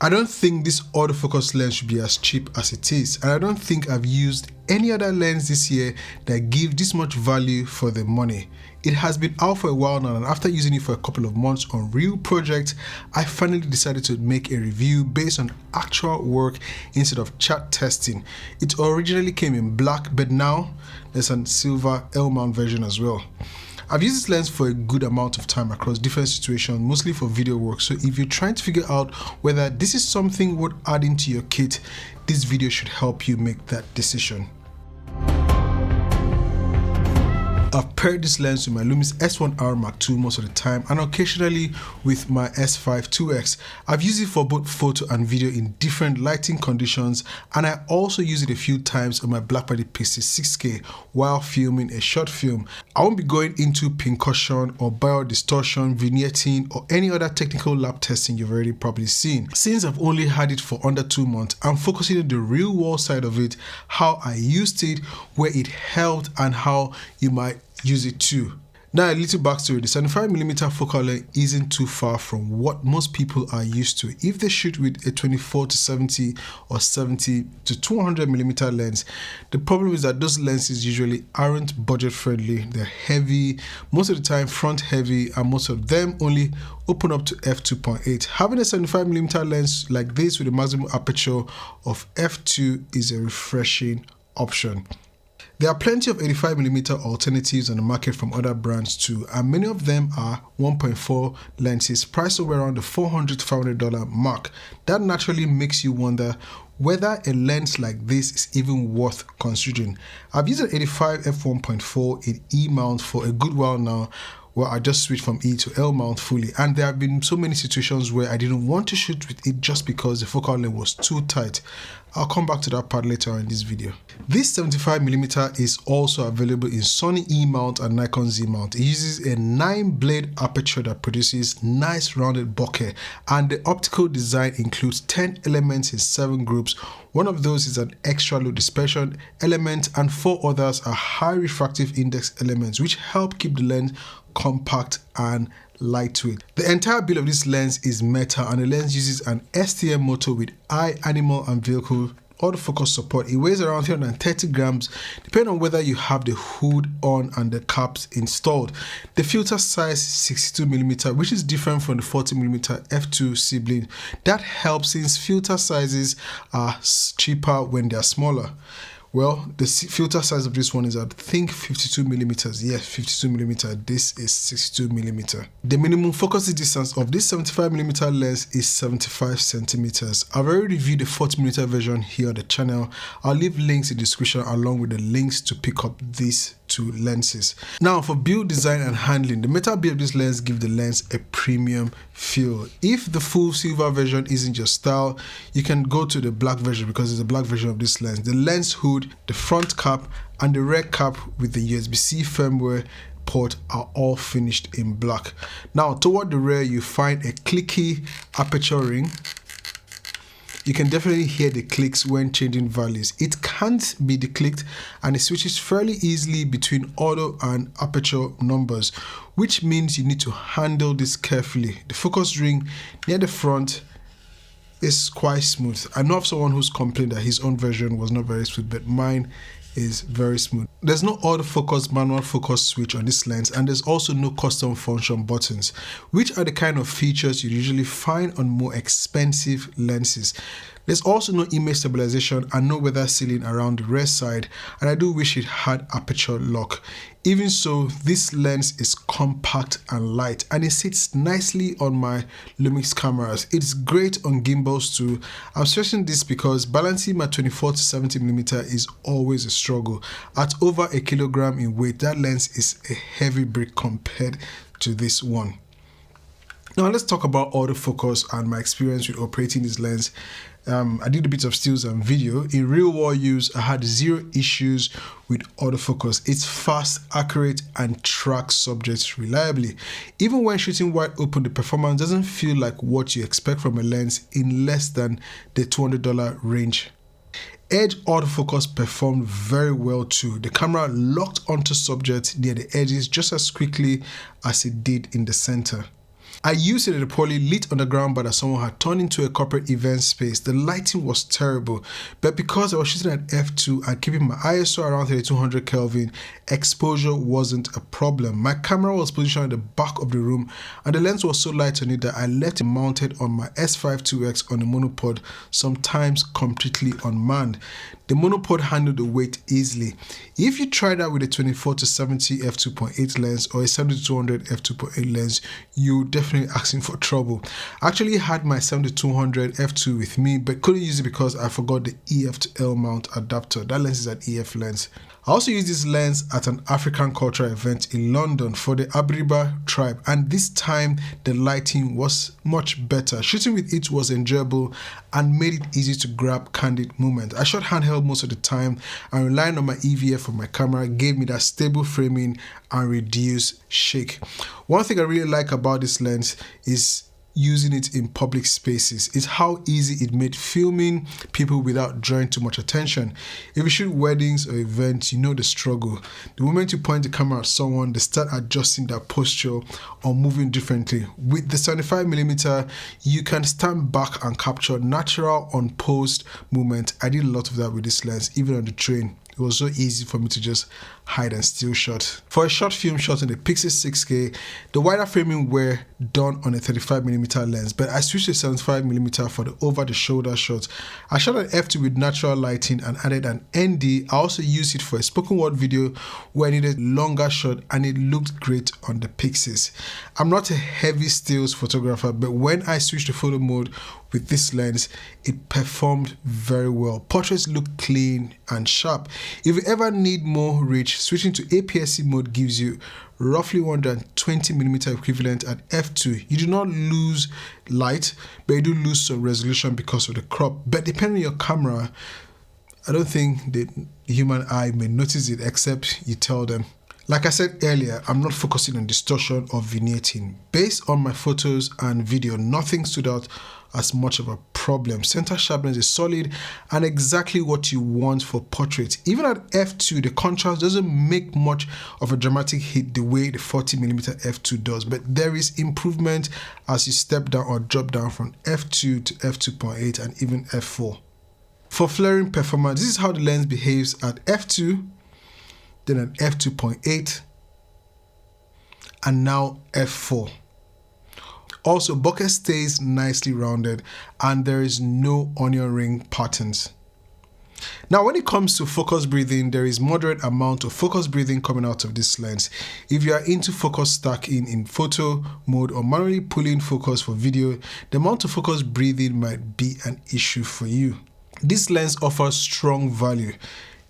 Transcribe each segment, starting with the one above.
I don't think this autofocus lens should be as cheap as it is, and I don't think I've used any other lens this year that give this much value for the money. It has been out for a while now, and after using it for a couple of months on real projects, I finally decided to make a review based on actual work instead of chat testing. It originally came in black, but now there's a silver L-mount version as well. I've used this lens for a good amount of time across different situations, mostly for video work. So if you're trying to figure out whether this is something worth adding to your kit, this video should help you make that decision. I've paired this lens with my Lumix S1RII Mark II most of the time, and occasionally with my S5 2X. I've used it for both photo and video in different lighting conditions, and I also use it a few times on my Blackmagic Pyxis 6K while filming a short film. I won't be going into pincushion or biodistortion, vignetting, or any other technical lab testing you've already probably seen. Since I've only had it for under 2 months, I'm focusing on the real world side of it, how I used it, where it helped, and how you might use it too. Now a little backstory, the 75mm focal length isn't too far from what most people are used to. If they shoot with a 24-70 or 70-200mm lens, the problem is that those lenses usually aren't budget friendly. They're heavy, most of the time front heavy, and most of them only open up to f2.8. Having a 75mm lens like this with a maximum aperture of f2 is a refreshing option. There are plenty of 85mm alternatives on the market from other brands too, and many of them are 1.4 lenses priced somewhere around the $400 to $500 mark. That naturally makes you wonder whether a lens like this is even worth considering. I've used an 85 f1.4 in E mount for a good while now, where I just switched from E to L mount fully, and there have been so many situations where I didn't want to shoot with it just because the focal length was too tight. I'll come back to that part later on in this video. This 75mm is also available in Sony E mount and Nikon Z mount. It uses a 9-blade aperture that produces nice rounded bokeh, and the optical design includes 10 elements in 7 groups. One of those is an extra low dispersion element, and 4 others are high refractive index elements, which help keep the lens compact and lightweight. The entire build of this lens is metal, and the lens uses an STM motor with eye, animal, and vehicle autofocus support. It weighs around 330 grams depending on whether you have the hood on and the caps installed. The filter size is 62mm, which is different from the 40mm f2 sibling. That helps since filter sizes are cheaper when they are smaller. Well, the filter size of this one is, I think, 52mm. Yes, 52mm. This is 62mm. The minimum focus distance of this 75mm lens is 75 centimeters. I've already reviewed the 40mm version here on the channel. I'll leave links in the description along with the links to pick up these 2 lenses. Now for build, design, and handling, the metal build of this lens gives the lens a premium feel. If the full silver version isn't your style, you can go to the black version because there's a black version of this lens. The lens hood, the front cap, and the rear cap with the USB-C firmware port are all finished in black. Now toward the rear, you find a clicky aperture ring. You can definitely hear the clicks when changing values. It can't be declicked, and it switches fairly easily between auto and aperture numbers, which means you need to handle this carefully. The focus ring near the front is quite smooth. I know of someone who's complained that his own version was not very smooth, but mine is very smooth. There's no autofocus manual focus switch on this lens, and there's also no custom function buttons, which are the kind of features you usually find on more expensive lenses. There's also no image stabilization and no weather sealing around the rear side, and I do wish it had aperture lock. Even so, this lens is compact and light, and it sits nicely on my Lumix cameras. It's great on gimbals too. I'm stressing this because balancing my 24-70mm is always a struggle. At over a kilogram in weight, that lens is a heavy brick compared to this one. Now let's talk about autofocus and my experience with operating this lens. I did a bit of stills and video. In real world use, I had 0 issues with autofocus. It's fast, accurate, and tracks subjects reliably. Even when shooting wide open, the performance doesn't feel like what you expect from a lens in less than the $200 range. Edge autofocus performed very well too. The camera locked onto subjects near the edges just as quickly as it did in the center. I used it at a poorly lit underground bar that someone had turned into a corporate event space. The lighting was terrible, but because I was shooting at f2 and keeping my ISO around 3200 Kelvin, exposure wasn't a problem. My camera was positioned at the back of the room and the lens was so light on it that I left it mounted on my S5 2X on the monopod, sometimes completely unmanned. The monopod handled the weight easily. If you try that with a 24-70 f2.8 lens or a 70-200 f2.8 lens, you definitely asking for trouble. I actually had my 70-200 f2 with me, but couldn't use it because I forgot the EF to L mount adapter. That lens is an EF lens. I also used this lens at an African cultural event in London for the Abiriba tribe, and this time the lighting was much better. Shooting with it was enjoyable and made it easy to grab candid moments. I shot handheld most of the time, and relying on my EVF for my camera gave me that stable framing and reduced shake. One thing I really like about this lens is using it in public spaces. It's how easy it made filming people without drawing too much attention. If you shoot weddings or events, you know the struggle. The moment you point the camera at someone, they start adjusting their posture or moving differently. With the 75mm, you can stand back and capture natural unposed movement. I did a lot of that with this lens, even on the train. It was so easy for me to just hide and still shot. For a short film shot on the Pyxis 6K, the wider framing were done on a 35mm lens, but I switched to 75mm for the over-the-shoulder shots. I shot an f2 with natural lighting and added an ND. I also used it for a spoken word video where I needed a longer shot, and it looked great on the Pyxis. I'm not a heavy stills photographer, but when I switched to photo mode with this lens, it performed very well. Portraits look clean and sharp. If you ever need more reach, switching to APS-C mode gives you roughly 120mm equivalent at f2. You do not lose light, but you do lose some resolution because of the crop. But depending on your camera, I don't think the human eye may notice it except you tell them. Like I said earlier, I'm not focusing on distortion or vignetting. Based on my photos and video, nothing stood out as much of a problem. Center sharpness is solid and exactly what you want for portraits. Even at f2, the contrast doesn't make much of a dramatic hit the way the 40mm f2 does, but there is improvement as you step down or drop down from f2 to f2.8 and even f4. For flaring performance, this is how the lens behaves at f2, then at f2.8, and now f4. Also, bokeh stays nicely rounded and there is no onion ring patterns. Now, when it comes to focus breathing, there is moderate amount of focus breathing coming out of this lens. If you are into focus stacking in photo mode or manually pulling focus for video, the amount of focus breathing might be an issue for you. This lens offers strong value.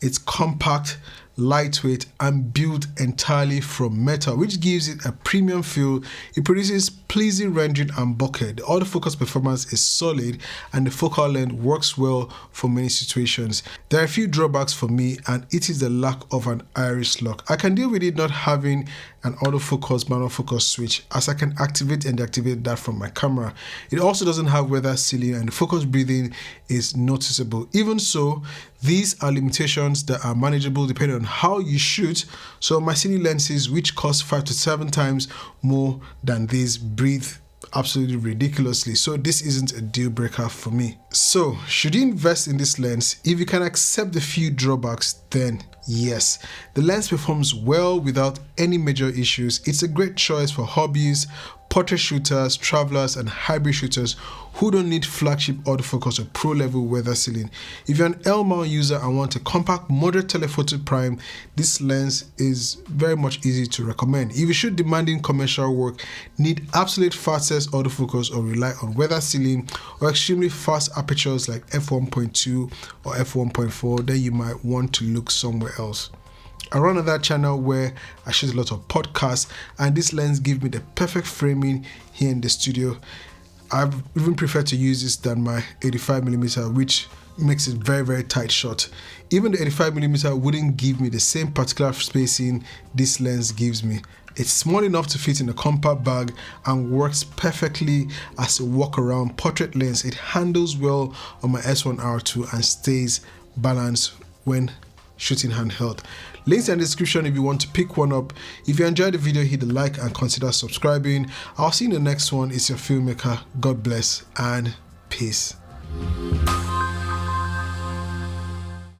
It's compact, lightweight, and built entirely from metal, which gives it a premium feel. It produces pleasing rendering and bokeh. The autofocus performance is solid and the focal length works well for many situations. There are a few drawbacks for me, and it is the lack of an iris lock. I can deal with it not having an autofocus manual focus switch, as I can activate and deactivate that from my camera. It also doesn't have weather sealing and the focus breathing is noticeable. Even so, these are limitations that are manageable depending on how you shoot. So my cine lenses, which cost 5 to 7 times more than these, breathe absolutely ridiculously, so this isn't a deal breaker for me. So should you invest in this lens? If you can accept the few drawbacks, then yes. The lens performs well without any major issues. It's a great choice for hobbies, portrait shooters, travelers, and hybrid shooters who don't need flagship autofocus or pro-level weather sealing. If you're an L-mount user and want a compact, moderate telephoto prime, this lens is very much easy to recommend. If you shoot demanding commercial work, need absolute fastest autofocus, or rely on weather sealing or extremely fast apertures like f1.2 or f1.4, then you might want to look somewhere else. I run another channel where I shoot a lot of podcasts, and this lens gives me the perfect framing here in the studio. I've even preferred to use this than my 85mm, which makes it very tight shot. Even the 85mm wouldn't give me the same particular spacing this lens gives me. It's small enough to fit in a compact bag and works perfectly as a walk-around portrait lens. It handles well on my S1RII and stays balanced when shooting handheld. Links in the description if you want to pick one up. If you enjoyed the video, hit the like and consider subscribing. I'll see you in the next one. It's your Filmmaker. God bless and peace.